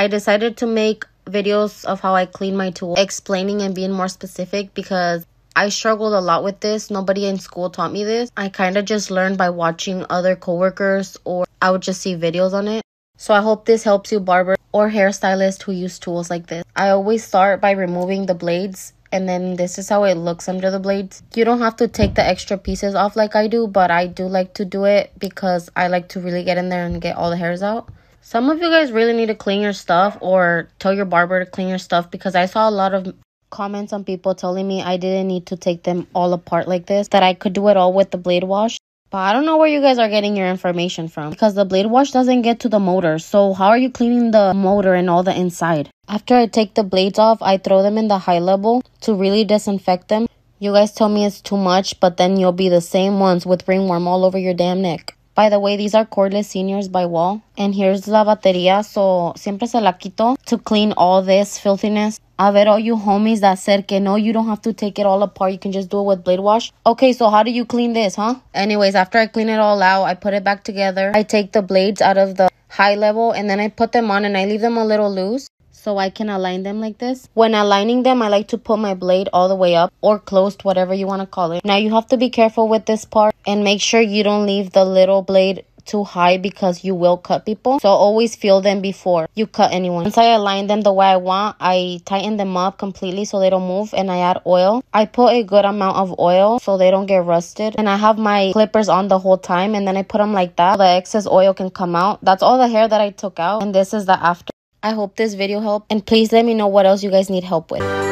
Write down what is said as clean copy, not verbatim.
I decided to make videos of how I clean my tool, explaining and being more specific because I struggled a lot with this. Nobody in school taught me this. I kind of just learned by watching other coworkers, or I would just see videos on it. So I hope this helps you, barber or hairstylist who use tools like this. I always start by removing the blades, and then this is how it looks under the blades. You don't have to take the extra pieces off like I do, but I do like to do it because I like to really get in there and get all the hairs out. Some of you guys really need to clean your stuff or tell your barber to clean your stuff, because I saw a lot of comments on people telling me I didn't need to take them all apart like this, that I could do it all with the blade wash. But I don't know where you guys are getting your information from, because the blade wash doesn't get to the motor. So how are you cleaning the motor and all the inside? After I take the blades off, I throw them in the high level to really disinfect them. You guys tell me it's too much, but then you'll be the same ones with ringworm all over your damn neck. By the way, these are cordless seniors by Wall. And here's la batería, so siempre se la quito to clean all this filthiness. A ver, all you homies that said que no, you don't have to take it all apart. You can just do it with blade wash. Okay, so how do you clean this, huh? Anyways, after I clean it all out, I put it back together. I take the blades out of the high level and then I put them on and I leave them a little loose so I can align them like this. When aligning them, I like to put my blade all the way up or closed, whatever you want to call it. Now, you have to be careful with this part and make sure you don't leave the little blade too high because you will cut people. So always feel them before you cut anyone. Once I align them the way I want, I tighten them up completely so they don't move, and I add oil. I put a good amount of oil so they don't get rusted, and I have my clippers on the whole time, and then I put them like that. The excess oil can come out. That's all the hair that I took out, and this is the after. I hope this video helped, and please let me know what else you guys need help with.